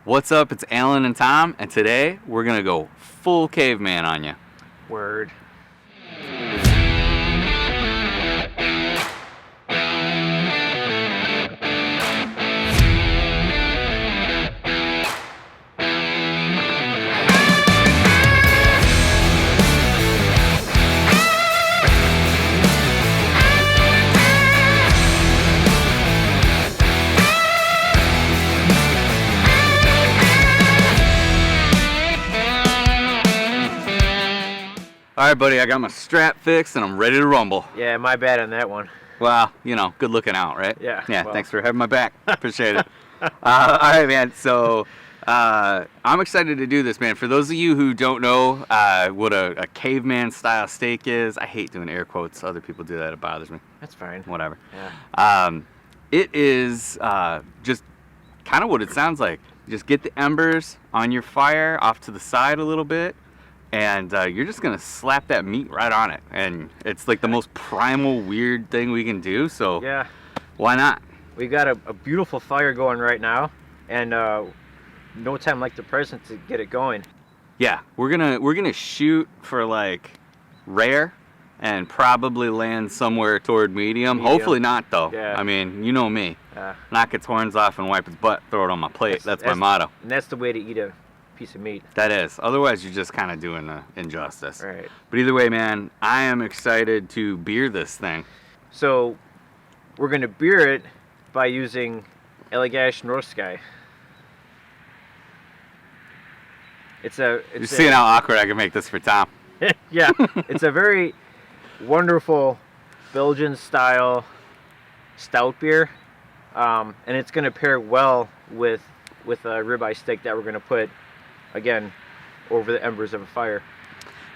What's up? It's Alan and Tom, and today we're gonna go full caveman on you. Word. All right, buddy, I got my strap fixed and I'm ready to rumble. Yeah, my bad on that one. Well, you know, good looking out, right? Yeah. Yeah, well. Thanks for having my back. Appreciate it. All right, man. So I'm excited to do this, man. For those of you who don't know what a caveman style steak is, I hate doing air quotes. Other people do that. It bothers me. That's fine. Whatever. Yeah. It is just kind of what it sounds like. Just get the embers on your fire off to the side a little bit, and you're just going to slap that meat right on it. And it's like the most primal, weird thing we can do, so Yeah. why not? We got a beautiful fire going right now, and no time like the present to get it going. Yeah, we're gonna shoot for like rare and probably land somewhere toward medium. Hopefully not, though. Yeah. I mean, you know me. Yeah. Knock its horns off and wipe its butt, throw it on my plate. That's my motto. And that's the way to eat a piece of meat. That is. Otherwise, you're just kind of doing the injustice. Right. But either way, man, I am excited to beer this thing. So we're gonna beer it by using Allagash North Sky. You're seeing how awkward I can make this for Tom. Yeah, it's a very wonderful Belgian style stout beer, and it's going to pair well with a ribeye steak that we're going to put again over the embers of a fire.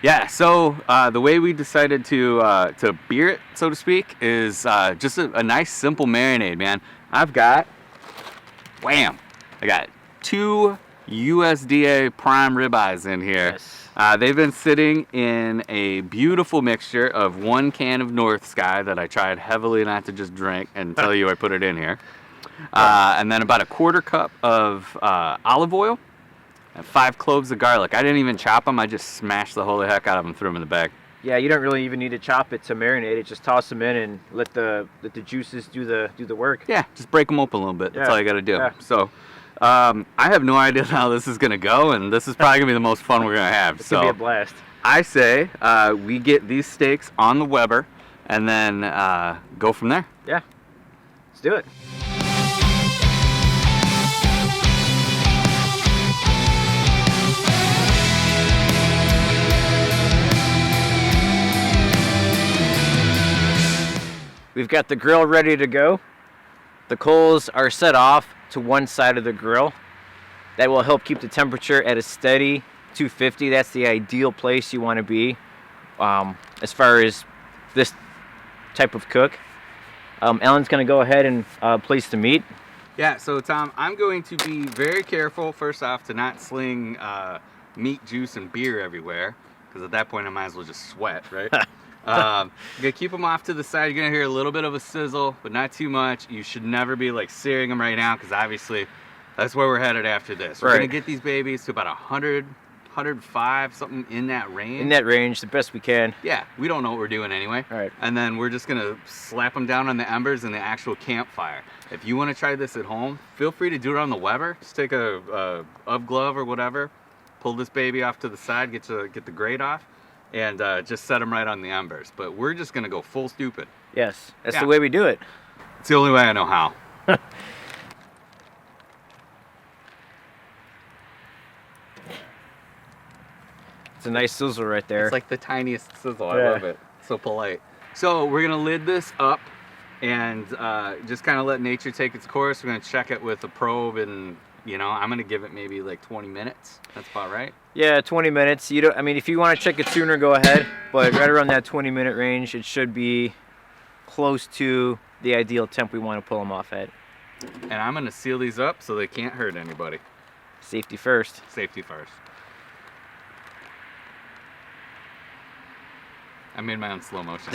Yeah, so the way we decided to beer it, so to speak, is just a nice simple marinade, man. I've got, wham, I got 2 USDA prime ribeyes in here. Yes. They've been sitting in a beautiful mixture of 1 can of North Sky that I tried heavily not to just drink and tell you I put it in here. And then about a 1/4 cup of olive oil and 5 cloves of garlic. I didn't even chop them. I just smashed the holy heck out of them, threw them in the bag. Yeah, you don't really even need to chop it to marinate it. Just toss them in and let the juices do the work. Yeah, just break them open a little bit. That's Yeah. all you got to do. Yeah. So I have no idea how this is going to go, and this is probably going to be the most fun we're going to have. It's going to be a blast. I say we get these steaks on the Weber and then go from there. Yeah, let's do it. We've got the grill ready to go. The coals are set off to one side of the grill. That will help keep the temperature at a steady 250. That's the ideal place you want to be as far as this type of cook. Ellen's going to go ahead and place the meat. Yeah, so Tom, I'm going to be very careful, first off, to not sling meat, juice, and beer everywhere, because at that point I might as well just sweat, right? You're gonna keep them off to the side. You're gonna hear a little bit of a sizzle, but not too much. You should never be like searing them right now, because obviously that's where we're headed after this. We're gonna get these babies to about 100, 105, something in that range. In that range, the best we can. Yeah, we don't know what we're doing anyway. All right. And then we're just gonna slap them down on the embers in the actual campfire. If you want to try this at home, feel free to do it on the Weber. Just take a UV glove or whatever, pull this baby off to the side, get the grate off, and just set them right on the embers. But we're just gonna go full stupid. Yes, that's the way we do it. It's the only way I know how. It's a nice sizzle right there. It's like the tiniest sizzle. I love it. So polite. So we're gonna lid this up and just kind of let nature take its course. We're gonna check it with a probe, and you know, I'm gonna give it maybe like 20 minutes. That's about right. Yeah, 20 minutes. You don't. I mean, if you want to check it sooner, go ahead. But right around that 20-minute range, it should be close to the ideal temp we want to pull them off at. And I'm gonna seal these up so they can't hurt anybody. Safety first. Safety first. I made my own slow motion.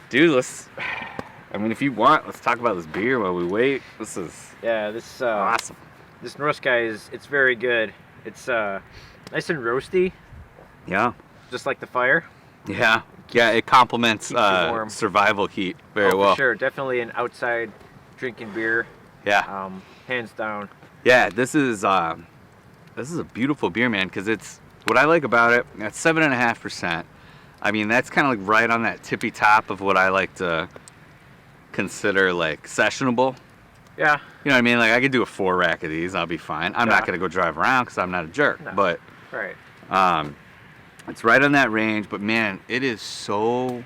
Dude, I mean, if you want, let's talk about this beer while we wait. This is this awesome. This Norse guy it's very good. It's nice and roasty, Yeah. just like the fire. Yeah. Yeah, it complements Keeps you warm. survival heat very well. For sure, definitely an outside drinking beer. Yeah. Hands down. Yeah, this is a beautiful beer, man, because it's what I like about it. At 7.5%. I mean, that's kind of like right on that tippy top of what I like to consider like sessionable. Yeah. You know what I mean? Like I could do a 4 rack of these, I'll be fine. I'm not gonna go drive around because I'm not a jerk. No. But Right. it's right on that range. But man, it is so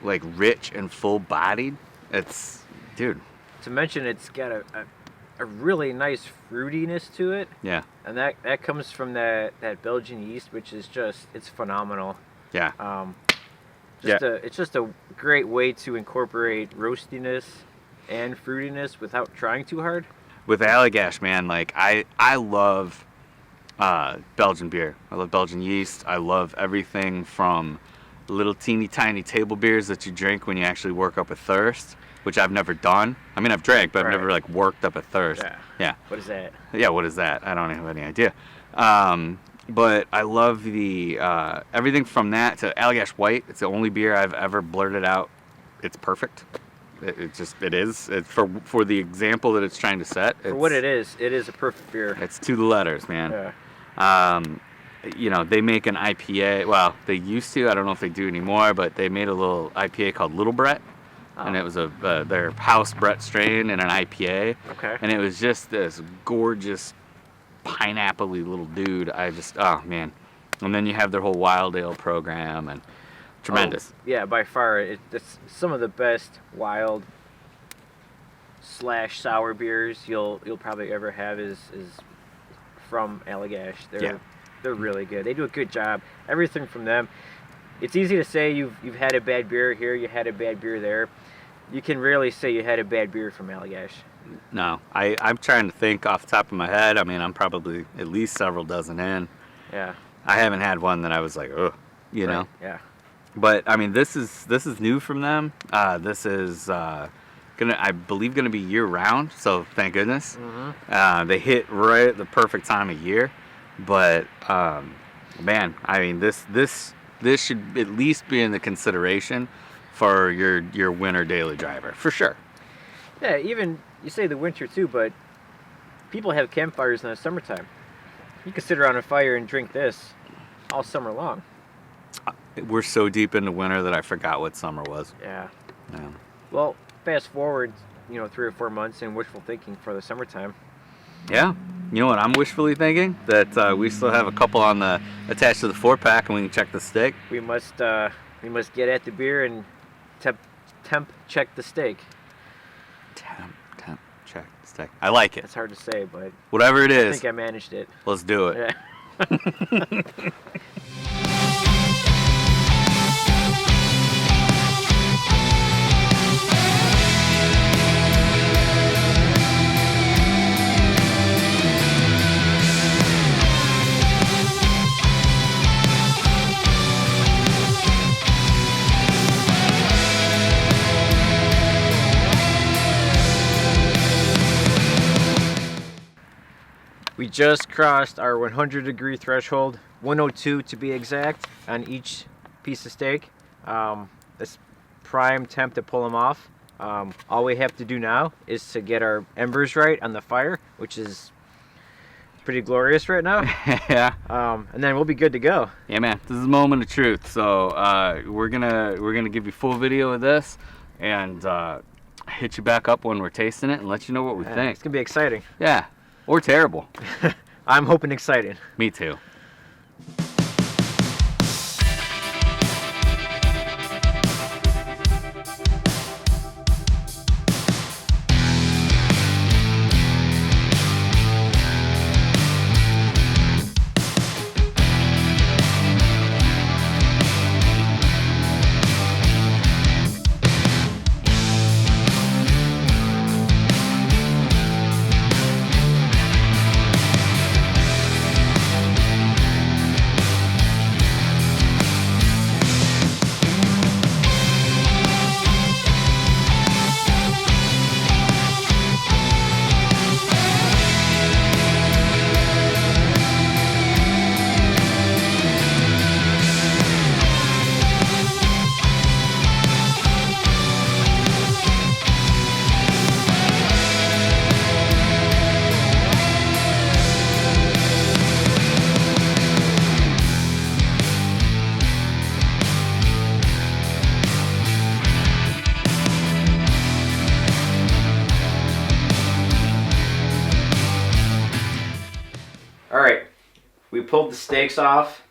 like rich and full bodied. It's, dude. To mention, it's got a really nice fruitiness to it. Yeah. And that comes from that Belgian yeast, which is it's phenomenal. Yeah. It's just a great way to incorporate roastiness and fruitiness without trying too hard. With Allagash, man, like I love Belgian beer. I love Belgian yeast. I love everything from little teeny tiny table beers that you drink when you actually work up a thirst, which I've never done. I mean, I've drank, but I've never like worked up a thirst. Yeah. What is that? Yeah, what is that? I don't have any idea. But I love the everything from that to Allagash White. It's the only beer I've ever blurted out. It's perfect. It is. It's for the example that it's trying to set. For what it is a perfect beer. It's to the letters, man. Yeah. You know, they make an IPA. Well, they used to. I don't know if they do anymore, but they made a little IPA called Little Brett. And it was their house Brett strain in an IPA. Okay. And it was just this gorgeous pineapple-y little dude. Oh man. And then you have their whole wild ale program and tremendous. Yeah, by far it's some of the best wild / sour beers you'll probably ever have is from Allagash. They're really good. They do a good job. Everything from them. It's easy to say you've had a bad beer here, you had a bad beer there. You can rarely say you had a bad beer from Allagash. No, I'm trying to think off the top of my head. I mean, I'm probably at least several dozen in. Yeah. I haven't had one that I was like, ugh, you know. Yeah. But I mean, this is new from them. This is I believe gonna be year round. So thank goodness. Mm-hmm. They hit right at the perfect time of year. But man, I mean, this should at least be in the consideration for your winter daily driver for sure. Yeah, even you say the winter too, but people have campfires in the summertime. You can sit around a fire and drink this all summer long. We're so deep into winter that I forgot what summer was. Yeah. Yeah. Well, fast forward, 3 or 4 months and wishful thinking for the summertime. Yeah. You know what I'm wishfully thinking? That we still have a couple on the attached to the 4-pack, and we can check the steak. We must get at the beer and temp check the steak. Temp check the steak. I like it. It's hard to say, but whatever it is, I think I managed it. Let's do it. Yeah. We just crossed our 100-degree threshold, 102 to be exact, on each piece of steak. It's prime temp to pull them off. All we have to do now is to get our embers right on the fire, which is pretty glorious right now. Yeah. And then we'll be good to go. Yeah, man. This is a moment of truth. So we're gonna give you full video of this and hit you back up when we're tasting it and let you know what we think. It's gonna be exciting. Yeah. Or terrible. I'm hoping exciting. Me too. All right, we pulled the steaks off.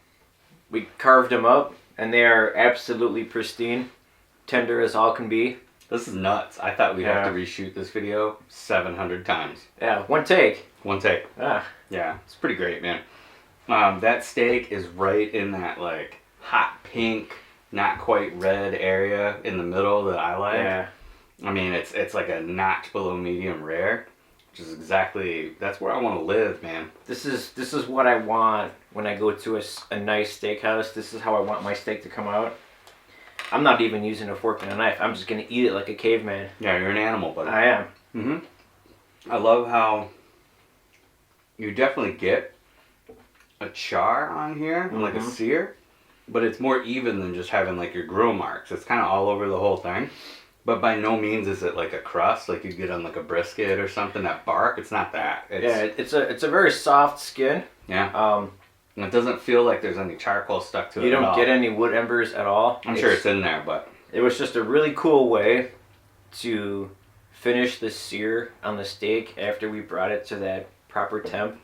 We carved them up, and they are absolutely pristine, tender as all can be. This is nuts. I thought we'd have to reshoot this video 700 times. Yeah, one take. One take. Ah. Yeah, it's pretty great, man. That steak is right in that like hot pink, not quite red area in the middle that I like. Yeah. I mean, it's like a notch below medium rare, which is exactly, that's where I want to live, man. This is what I want when I go to a nice steakhouse. This is how I want my steak to come out. I'm not even using a fork and a knife. I'm just gonna eat it like a caveman. Yeah, you're an animal, buddy. I am. Mm-hmm. I love how you definitely get a char on here, like a sear, but it's more even than just having like your grill marks. It's kind of all over the whole thing, but by no means is it like a crust like you get on like a brisket or something. That bark, it's not that. It's a very soft skin. Yeah. And it doesn't feel like there's any charcoal stuck to it. You don't get any wood embers at all. I'm sure it's in there, but it was just a really cool way to finish the sear on the steak after we brought it to that proper temp,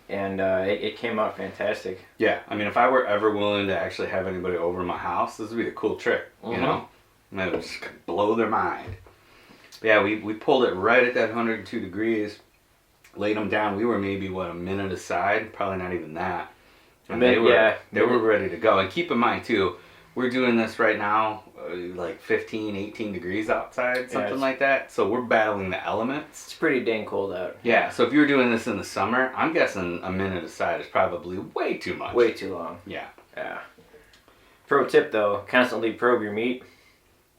and it came out fantastic. Yeah, I mean, if I were ever willing to actually have anybody over to my house, this would be a cool trick, you know? And it would just blow their mind. But yeah, we pulled it right at that 102 degrees, laid them down. We were maybe, a minute aside? Probably not even that. And they were ready to go. And keep in mind, too, we're doing this right now, like 15, 18 degrees outside, something like that. So we're battling the elements. It's pretty dang cold out. Yeah, so if you were doing this in the summer, I'm guessing a minute aside is probably way too much. Way too long. Yeah. Yeah. Pro tip, though, constantly probe your meat.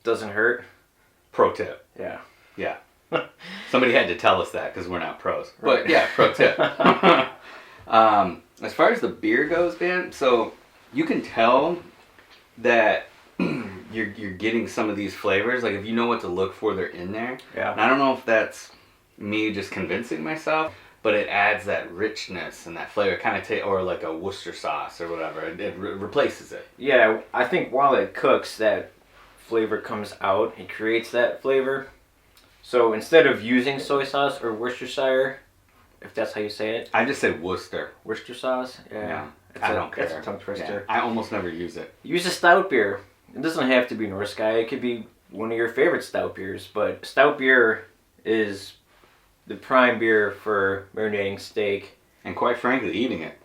Doesn't hurt. Pro tip. Yeah. Yeah. Somebody had to tell us that because we're not pros. Right. But yeah, pro tip. As far as the beer goes, man, so you can tell that you're getting some of these flavors. Like if you know what to look for, they're in there. Yeah. And I don't know if that's me just convincing myself, but it adds that richness and that flavor, kind of or like a Worcester sauce or whatever. It replaces it. Yeah, I think while it cooks, that flavor comes out. It creates that flavor. So instead of using soy sauce or Worcestershire, if that's how you say it. I just say Worcester. Worcester sauce? Yeah. I don't care. That's a tongue twister. Yeah, I almost never use it. Use a stout beer. It doesn't have to be North Sky. It could be one of your favorite stout beers. But stout beer is the prime beer for marinating steak. And quite frankly, eating it.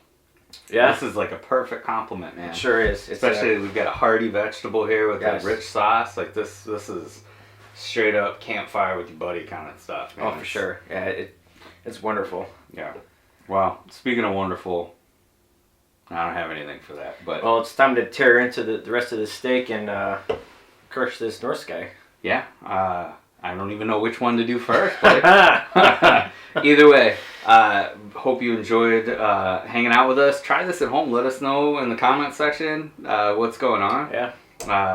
Yeah. This is like a perfect compliment, man. It sure is. Especially we've got a hearty vegetable here with that rich sauce. Like this is straight up campfire with your buddy kind of stuff, man. Oh, for sure. Yeah, it's wonderful. Yeah. Well, speaking of wonderful, I don't have anything for that. But well, it's time to tear into the rest of the steak and crush this North Sky. Yeah. I don't even know which one to do first. But either way, hope you enjoyed hanging out with us. Try this at home. Let us know in the comment section what's going on. Yeah.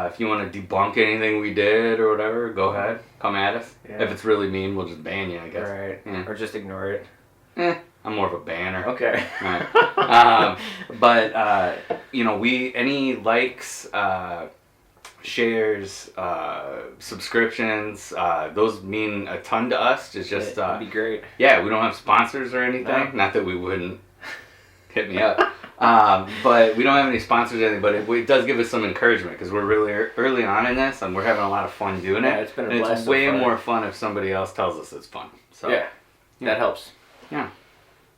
If you want to debunk anything we did or whatever, go ahead. Come at us. Yeah. If it's really mean, we'll just ban you, I guess. Right. Yeah. Or just ignore it. I'm more of a banner. Okay. Right. But any likes, shares, subscriptions, those mean a ton to us. It's just that'd be great. Yeah, we don't have sponsors or anything. No. Not that we wouldn't. Hit me up. But we don't have any sponsors or anything, but it does give us some encouragement because we're really early on in this and we're having a lot of fun doing it. It's been a blast. It's way more fun if somebody else tells us it's fun. So yeah, that helps. Yeah.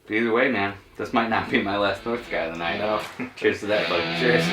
But either way, man, this might not be my last North Sky of the night. No. Cheers to that, buddy. Cheers.